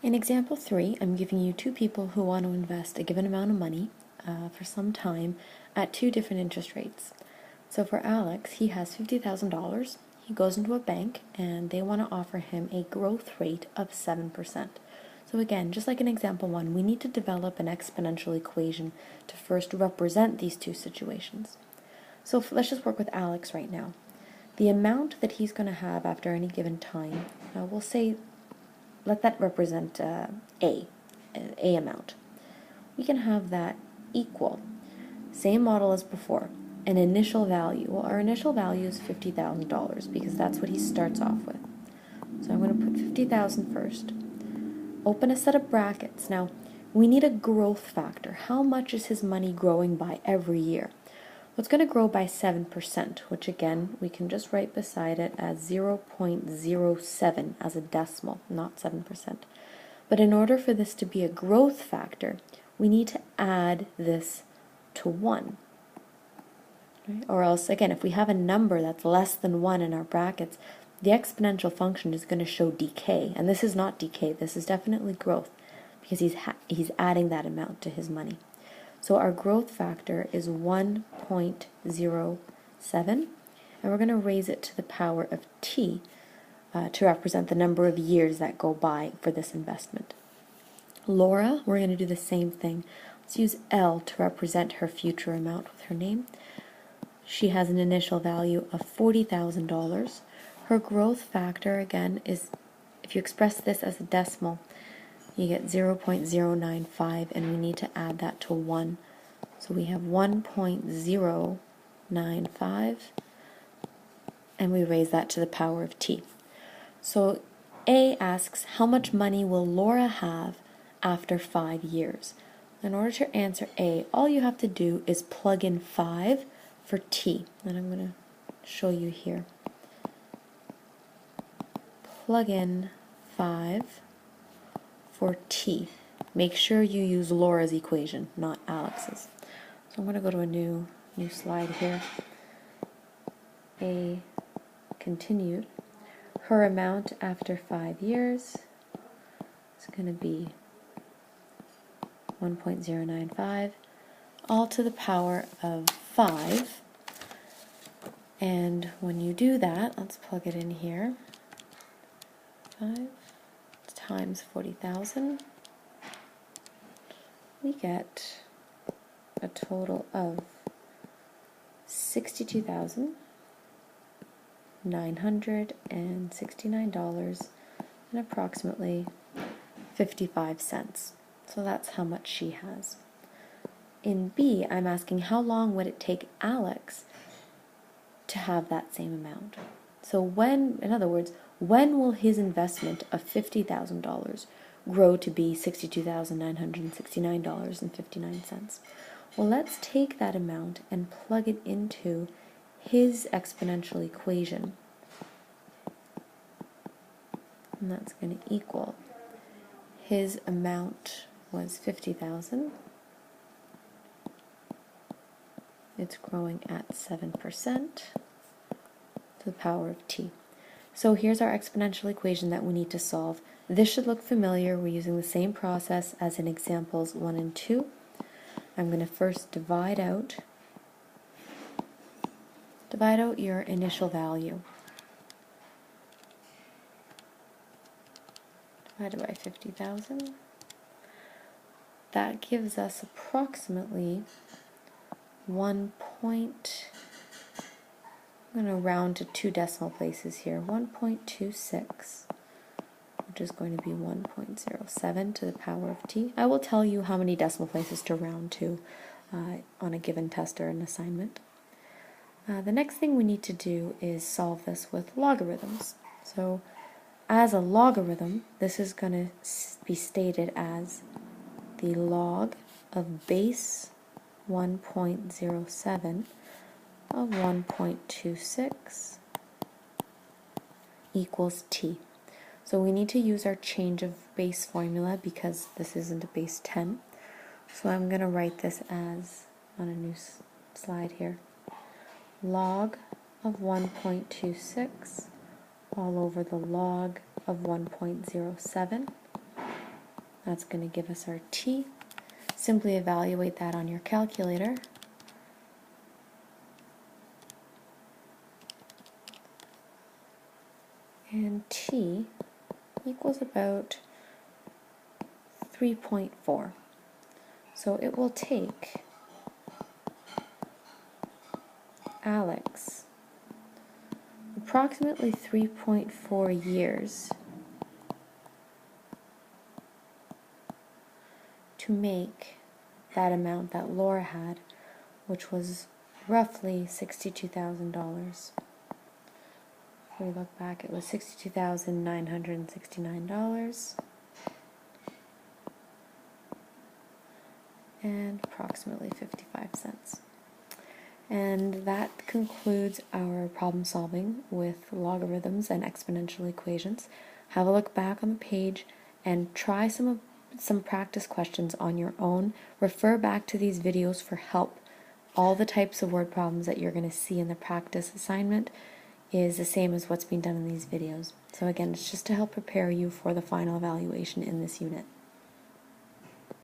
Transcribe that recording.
In example 3, I'm giving you two people who want to invest a given amount of money for some time at two different interest rates. So for Alex, he has $50,000. He goes into a bank and they want to offer him a growth rate of 7%. So again, just like in example 1, we need to develop an exponential equation to first represent these two situations. So let's just work with Alex right now. The amount that he's going to have after any given time, we'll say, let that represent A amount. We can have that equal, same model as before, an initial value. Well, our initial value is $50,000 because that's what he starts off with. So I'm going to put 50,000 first. Open a set of brackets. Now, we need a growth factor. How much is his money growing by every year? Well, it's going to grow by 7%, which again, we can just write beside it as 0.07 as a decimal, not 7%. But in order for this to be a growth factor, we need to add this to 1. Right? Or else, again, if we have a number that's less than 1 in our brackets, the exponential function is going to show decay. And this is not decay, this is definitely growth, because he's adding that amount to his money. So our growth factor is 1.07, and we're going to raise it to the power of t to represent the number of years that go by for this investment. Laura, we're going to do the same thing. Let's use L to represent her future amount with her name. She has an initial value of $40,000. Her growth factor, again, is, if you express this as a decimal, you get 0.095, and we need to add that to 1. So we have 1.095, and we raise that to the power of t. So A asks, how much money will Laura have after 5 years? In order to answer A, all you have to do is plug in 5 for t. And I'm going to show you here. Plug in 5 for t. Make sure you use Laura's equation, not Alex's. So I'm going to go to a new slide here. A continued. Her amount after 5 years is going to be 1.095, all to the power of 5. And when you do that, let's plug it in here. 5 times 40,000, we get a total of $62,969 and approximately 55 cents. So that's how much she has. In B, I'm asking how long would it take Alex to have that same amount? So when, in other words, when will his investment of $50,000 grow to be $62,969.59? Well, let's take that amount and plug it into his exponential equation. And that's going to equal, his amount was 50,000. It's growing at 7% to the power of t. So here's our exponential equation that we need to solve. This should look familiar. We're using the same process as in examples 1 and 2. I'm going to first divide out your initial value. Divided by 50,000. That gives us approximately I'm going to round to 2 decimal places here, 1.26, which is going to be 1.07 to the power of t. I will tell you how many decimal places to round to on a given test or an assignment. The next thing we need to do is solve this with logarithms. So as a logarithm, this is going to be stated as the log of base 1.07 of 1.26 equals t. So we need to use our change of base formula because this isn't a base 10. So I'm going to write this as, on a new slide here, log of 1.26 all over the log of 1.07 That's going to give us our t. Simply evaluate that on your calculator. And t equals about 3.4. So it will take Alex approximately 3.4 years to make that amount that Laura had, which was roughly $62,000. If we look back, it was $62,969 and approximately 55 cents. And that concludes our problem solving with logarithms and exponential equations. Have a look back on the page and try some practice questions on your own. Refer back to these videos for help. All the types of word problems that you're going to see in the practice assignment is the same as what's being done in these videos. So again, it's just to help prepare you for the final evaluation in this unit.